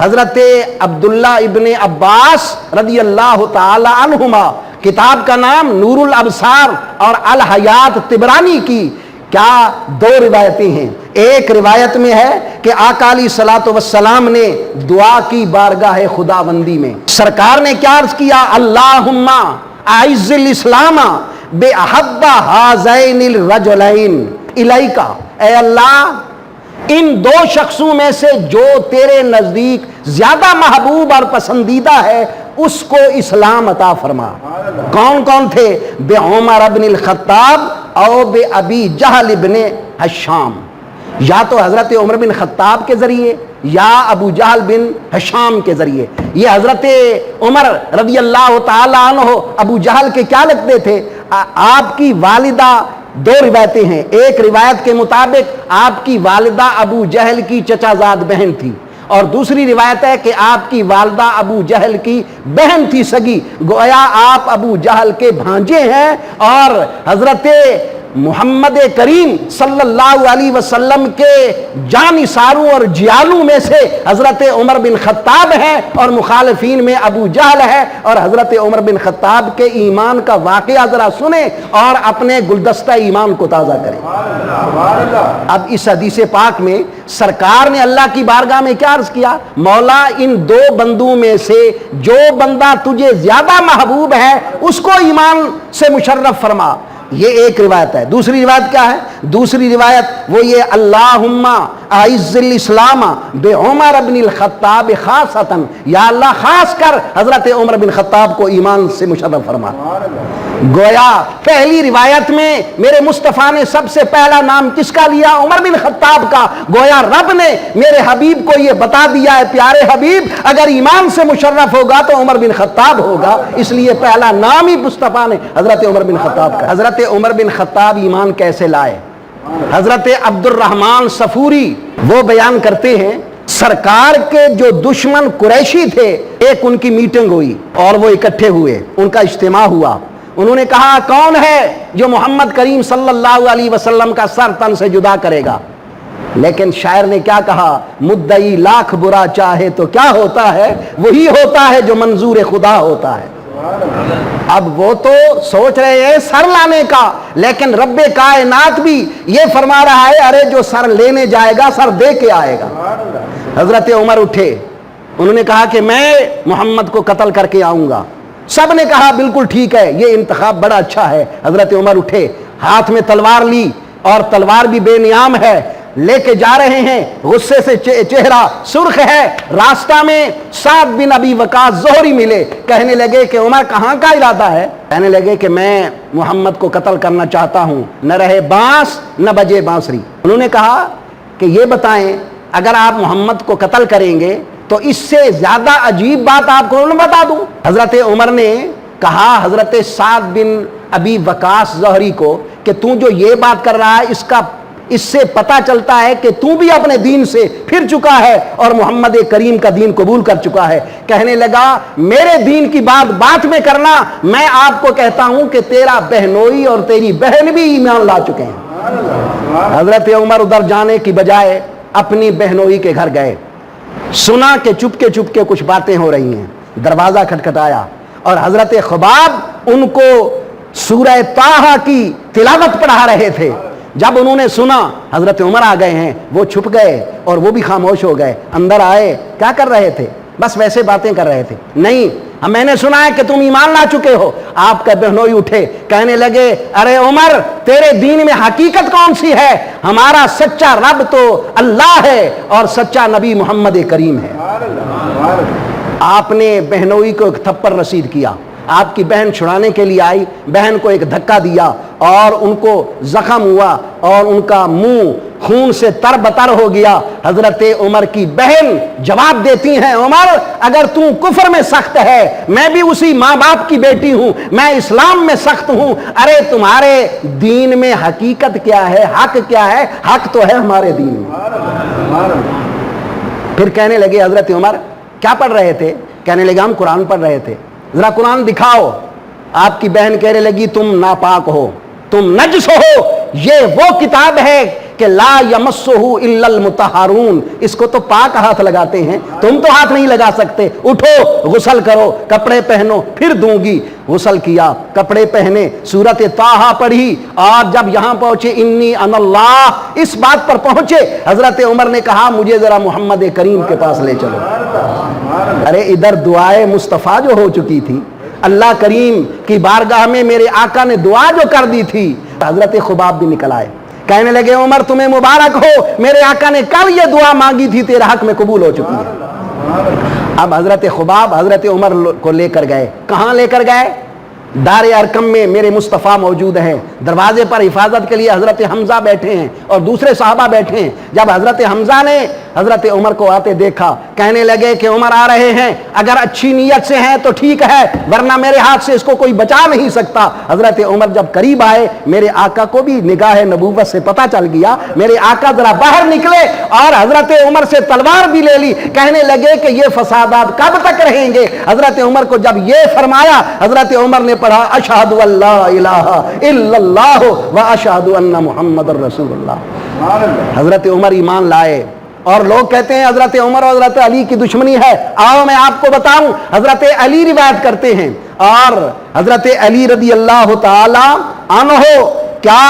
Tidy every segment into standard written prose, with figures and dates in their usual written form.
حضرت عبداللہ ابن عباس رضی اللہ تعالی عنہما، کتاب کا نام نور الابصار اور الحیات طبرانی کی کیا دو روایتیں ہیں۔ ایک روایت میں ہے کہ آقا علیہ الصلوۃ والسلام نے دعا کی بارگاہ خداوندی میں، سرکار نے کیا عرض کیا؟ اللہم اعز الاسلام باحب ہذین الرجلین الیک، اے اللہ ان دو شخصوں میں سے جو تیرے نزدیک زیادہ محبوب اور پسندیدہ ہے اس کو اسلام عطا فرما۔ کون کون تھے؟ بے عمر ابن الخطاب اور بے ابی جہل ابن ہشام، یا تو حضرت عمر بن خطاب کے ذریعے یا ابو جہل بن ہشام کے ذریعے۔ یہ حضرت عمر رضی اللہ تعالی عنہ ابو جہل کے کیا لگتے تھے؟ آپ کی والدہ، دو روایتیں ہیں، ایک روایت کے مطابق آپ کی والدہ ابو جہل کی چچا زاد بہن تھی، اور دوسری روایت ہے کہ آپ کی والدہ ابو جہل کی بہن تھی سگی، گویا آپ ابو جہل کے بھانجے ہیں، اور حضرت محمد کریم صلی اللہ علیہ وسلم کے جانثاروں اور جیالوں میں سے حضرت عمر بن خطاب ہے، اور مخالفین میں ابو جہل ہے۔ اور حضرت عمر بن خطاب کے ایمان کا واقعہ ذرا سنیں اور اپنے گلدستہ ایمان کو تازہ کریں۔ اب اس حدیث پاک میں سرکار نے اللہ کی بارگاہ میں کیا عرض کیا؟ مولا ان دو بندوں میں سے جو بندہ تجھے زیادہ محبوب ہے اس کو ایمان سے مشرف فرما۔ یہ ایک روایت ہے۔ دوسری روایت کیا ہے؟ دوسری روایت وہ یہ اللہم اعز الاسلام بے عمر بن الخطاب خاصتاً، یا اللہ خاص کر حضرت عمر بن خطاب کو ایمان سے مشرف فرما۔ گویا پہلی روایت میں میرے مصطفیٰ نے سب سے پہلا نام کس کا لیا؟ عمر بن خطاب کا۔ گویا رب نے میرے حبیب کو یہ بتا دیا ہے، پیارے حبیب اگر ایمان سے مشرف ہوگا تو عمر بن خطاب ہوگا، اس لیے پہلا نام ہی مصطفیٰ نے حضرت عمر بن خطاب کا۔ حضرت عمر بن خطاب ایمان کیسے لائے؟ حضرت عبد الرحمن صفوری وہ بیان کرتے ہیں، سرکار کے جو دشمن قریشی تھے، ایک ان کی میٹنگ ہوئی اور وہ اکٹھے ہوئے، ان کا اجتماع ہوا۔ انہوں نے کہا کون ہے جو محمد کریم صلی اللہ علیہ وسلم کا سر تن سے جدا کرے گا؟ لیکن شاعر نے کیا کہا؟ مدعی لاکھ برا چاہے تو کیا ہوتا ہے، وہی ہوتا ہے جو منظور خدا ہوتا ہے۔ اب وہ تو سوچ رہے ہیں سر لانے کا، لیکن رب کائنات بھی یہ فرما رہا ہے ارے جو سر لینے جائے گا سر دے کے آئے گا۔ حضرت عمر اٹھے، انہوں نے کہا کہ میں محمد کو قتل کر کے آؤں گا۔ سب نے کہا بالکل ٹھیک ہے، یہ انتخاب بڑا اچھا ہے۔ حضرت عمر اٹھے، ہاتھ میں تلوار لی، اور تلوار بھی بے نیام ہے، لے کے جا رہے ہیں، غصے سے چہرہ سرخ ہے۔ راستہ میں سعد بن ابی وقاص زہری ملے، کہنے لگے کہ عمر کہاں کا ارادہ ہے؟ کہنے لگے کہ میں محمد کو قتل کرنا چاہتا ہوں، نہ رہے بانس نہ بجے بانسری۔ انہوں نے کہا کہ یہ بتائیں اگر آپ محمد کو قتل کریں گے تو اس سے زیادہ عجیب بات آپ کو بتا دوں۔ حضرت عمر نے کہا حضرت سعد بن ابی وقاص زہری کو کہ تو جو یہ بات کر رہا ہے اس سے پتہ چلتا ہے کہ تو بھی اپنے دین سے پھر چکا ہے اور محمد کریم کا دین قبول کر چکا ہے۔ کہنے لگا میرے دین کی بات میں کرنا، میں آپ کو کہتا ہوں کہ تیرا بہنوئی اور تیری بہن بھی ایمان لا چکے ہیں۔ حضرت عمر ادھر جانے کی بجائے اپنی بہنوئی کے گھر گئے، سنا کہ چپ کے کچھ باتیں ہو رہی ہیں، دروازہ کھٹکھٹایا اور حضرت خباب ان کو سورہ طٰہٰ کی تلاوت پڑھا رہے تھے۔ جب انہوں نے سنا حضرت عمر آ گئے ہیں، وہ چھپ گئے اور وہ بھی خاموش ہو گئے۔ اندر آئے، کیا کر رہے تھے؟ بس ویسے باتیں کر رہے تھے۔ نہیں، میں نے سنا ہے کہ تم ایمان لا چکے ہو۔ آپ کا بہنوئی اٹھے، کہنے لگے ارے عمر تیرے دین میں حقیقت کون سی ہے؟ ہمارا سچا رب تو اللہ ہے اور سچا نبی محمد کریم ہے۔ آپ نے بہنوئی کو ایک تھپڑ رسید کیا، آپ کی بہن چھڑانے کے لیے آئی، بہن کو ایک دھکا دیا اور ان کو زخم ہوا اور ان کا منہ خون سے تر بتر ہو گیا۔ حضرت عمر کی بہن جواب دیتی ہیں عمر اگر تو کفر میں سخت ہے میں بھی اسی ماں باپ کی بیٹی ہوں، میں اسلام میں سخت ہوں، ارے تمہارے دین میں حقیقت کیا ہے، حق کیا ہے؟ حق تو ہے ہمارے دین میں۔ پھر کہنے لگے حضرت عمر کیا پڑھ رہے تھے؟ کہنے لگے ہم قرآن پڑھ رہے تھے۔ ذرا قرآن دکھاؤ۔ آپ کی بہن کہنے لگی تم ناپاک ہو، تم نجس ہو، یہ وہ کتاب ہے کہ لا یمسہ الا المطہرون، اس کو تو پاک ہاتھ لگاتے ہیں، تم تو ہاتھ نہیں لگا سکتے، اٹھو غسل کرو، کپڑے پہنو پھر دوں گی۔ غسل کیا، کپڑے پہنے، سورۃ طٰہٰ پڑھی، اور جب یہاں پہنچے انی انا اللہ، اس بات پر پہنچے، حضرت عمر نے کہا مجھے ذرا محمد کریم کے پاس لے چلو۔ ارے ادھر دعائے مصطفیٰ جو ہو چکی تھی، اللہ کریم کی بارگاہ میں میرے آقا نے دعا جو کر دی تھی، حضرت خباب بھی نکل آئے، کہنے لگے عمر تمہیں مبارک ہو، میرے آقا نے کل یہ دعا مانگی تھی، تیرے حق میں قبول ہو چکی ہے۔ اب حضرت خباب حضرت عمر کو لے کر گئے، کہاں لے کر گئے؟ دار ارقم میں میرے مصطفیٰ موجود ہیں، دروازے پر حفاظت کے لیے حضرت حمزہ بیٹھے ہیں اور دوسرے صحابہ بیٹھے ہیں۔ جب حضرت حمزہ نے حضرت عمر کو آتے دیکھا، کہنے لگے کہ عمر آ رہے ہیں، اگر اچھی نیت سے ہیں تو ٹھیک ہے، ورنہ میرے ہاتھ سے اس کو کوئی بچا نہیں سکتا۔ حضرت عمر جب قریب آئے، میرے آقا کو بھی نگاہ نبوت سے پتہ چل گیا، میرے آقا ذرا باہر نکلے اور حضرت عمر سے تلوار بھی لے لی، کہنے لگے کہ یہ فسادات کب تک رہیں گے؟ حضرت عمر کو جب یہ فرمایا، حضرت عمر نے پڑھا اشہد ان لا الہ الا اللہ و اشہد ان محمد رسول اللہ۔ حضرت عمر ایمان لائے، اور لوگ کہتے ہیں حضرت عمر اور حضرت علی کی دشمنی ہے، آؤ میں آپ کو بتاؤں، حضرت علی روایت کرتے ہیں، اور حضرت علی رضی اللہ تعالی عنہ کیا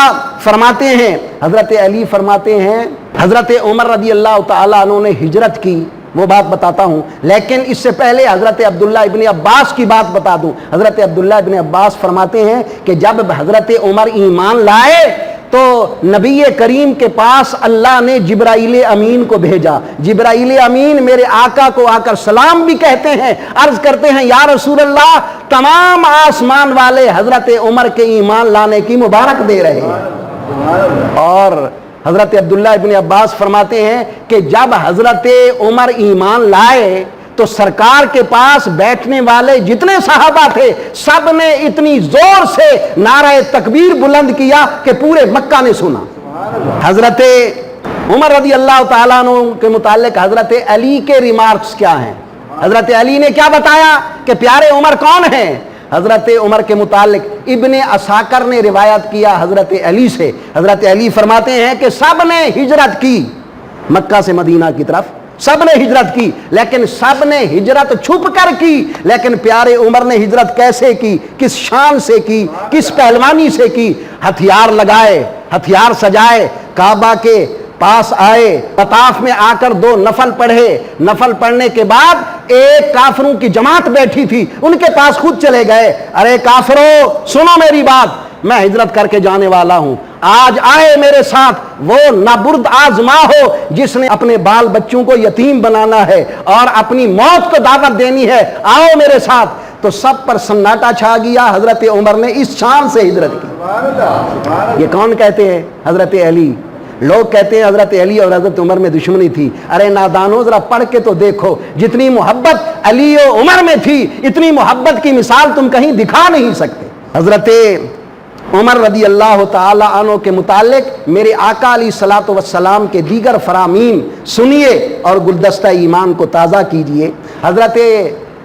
فرماتے ہیں؟ حضرت علی فرماتے ہیں حضرت عمر رضی اللہ تعالی عنہ نے ہجرت کی، وہ بات بتاتا ہوں، لیکن اس سے پہلے حضرت عبداللہ ابن عباس کی بات بتا دوں۔ حضرت عبداللہ ابن عباس فرماتے ہیں کہ جب حضرت عمر ایمان لائے تو نبی کریم کے پاس اللہ نے جبرائیل امین کو بھیجا۔ جبرائیل امین میرے آقا کو آ کر سلام بھی کہتے ہیں، عرض کرتے ہیں یا رسول اللہ، تمام آسمان والے حضرت عمر کے ایمان لانے کی مبارک دے رہے ہیں۔ اور حضرت عبداللہ ابن عباس فرماتے ہیں کہ جب حضرت عمر ایمان لائے تو سرکار کے پاس بیٹھنے والے جتنے صحابہ تھے سب نے اتنی زور سے نعرہ تکبیر بلند کیا کہ پورے مکہ نے سنا۔ حضرت عمر رضی اللہ تعالیٰ عنہ کے متعلق حضرت علی کے ریمارکس کیا ہیں؟ حضرت علی نے کیا بتایا کہ پیارے عمر کون ہیں؟ حضرت عمر کے متعلق ابن عساکر نے روایت کیا حضرت علی سے، حضرت علی فرماتے ہیں کہ سب نے ہجرت کی مکہ سے مدینہ کی طرف، سب نے ہجرت کی، لیکن سب نے ہجرت چھپ کر کی، لیکن پیارے عمر نے ہجرت کیسے کی، کس شان سے کی، کس پہلوانی سے کی؟ ہتھیار لگائے، ہتھیار سجائے، کعبہ کے پاس آئے، طواف میں آ کر 2 نفل پڑھے، نفل پڑھنے کے بعد ایک کافروں کی جماعت بیٹھی تھی، ان کے پاس خود چلے گئے، ارے کافرو سنو میری بات، میں ہجرت کر کے جانے والا ہوں، آج آئے میرے ساتھ وہ نابرد آزما ہو جس نے اپنے بال بچوں کو یتیم بنانا ہے اور اپنی موت کو دعوت دینی ہے، آؤ میرے ساتھ۔ تو سب پر سناٹا چھا گیا، حضرت عمر نے اس شان سے ہجرت کی۔ یہ کون کہتے ہیں؟ حضرت علی۔ لوگ کہتے ہیں حضرت علی اور حضرت عمر میں دشمنی تھی، ارے نادانو ذرا پڑھ کے تو دیکھو، جتنی محبت علی و عمر میں تھی اتنی محبت کی مثال تم کہیں دکھا نہیں سکتے۔ حضرت عمر رضی اللہ تعالی عنہ کے متعلق میرے آقا علیہ الصلوۃ والسلام کے دیگر فرامین سنیے اور گلدستہ ایمان کو تازہ کیجئے۔ حضرت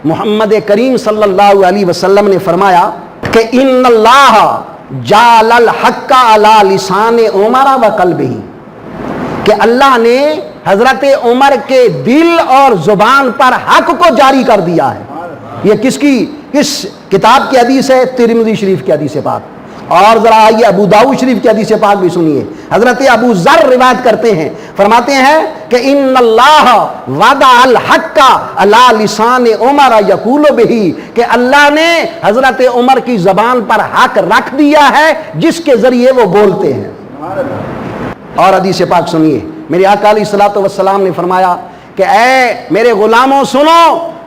محمد کریم صلی اللہ علیہ وسلم نے فرمایا کہ ان اللہ جعل الحق علی لسان عمر و قلبہ، کہ اللہ نے حضرت عمر کے دل اور زبان پر حق کو جاری کر دیا ہے۔ یہ کس کی، کس کتاب کی حدیث ہے؟ ترمذی شریف کی حدیث پاک۔ اور ذرا آئیے ابو داؤد شریف کی حدیث پاک بھی سنیے، حضرت ابو ذر روایت کرتے ہیں، فرماتے ہیں کہ ان اللہ وضع الحق علی لسان عمر یقول بہ، کہ اللہ نے حضرت عمر کی زبان پر حق رکھ دیا ہے جس کے ذریعے وہ بولتے ہیں۔ اور حدیث پاک سنیے، میرے آقا علیہ الصلوۃ والسلام نے فرمایا کہ اے میرے غلاموں سنو،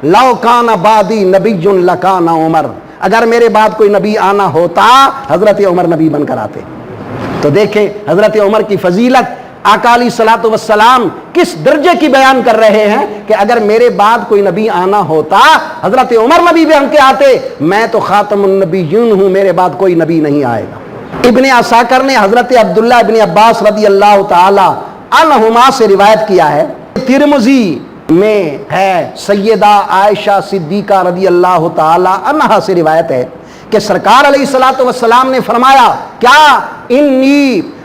لو کان بعدی نبی لکان عمر، اگر میرے بعد کوئی نبی آنا ہوتا حضرت عمر نبی بن کر آتے۔ تو دیکھیں حضرت عمر کی فضیلت آقا علیہ الصلوۃ والسلام کس درجے کی بیان کر رہے ہیں کہ اگر میرے بعد کوئی نبی آنا ہوتا حضرت عمر نبی بن کے آتے، میں تو خاتم النبیین ہوں، میرے بعد کوئی نبی نہیں آئے گا۔ ابن عساکر نے حضرت عبداللہ ابن عباس رضی اللہ تعالی عنہما سے روایت کیا ہے، ترمذی میں ہے، سیدہ عائشہ صدیقہ رضی اللہ تعالی عنہا سے روایت ہے کہ سرکار علیہ الصلوۃ والسلام نے فرمایا کیا انی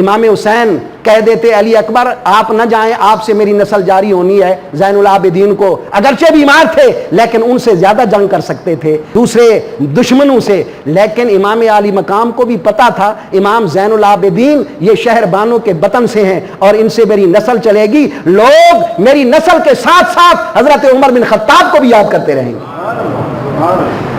امام حسین کہہ دیتے علی اکبر آپ نہ جائیں، آپ سے میری نسل جاری ہونی ہے۔ زین العابدین کو اگرچہ بیمار تھے لیکن ان سے زیادہ جنگ کر سکتے تھے دوسرے دشمنوں سے، لیکن امام عالی مقام کو بھی پتا تھا امام زین العابدین یہ شہر بانو کے وطن سے ہیں اور ان سے میری نسل چلے گی، لوگ میری نسل کے ساتھ ساتھ حضرت عمر بن خطاب کو بھی یاد کرتے رہیں گے۔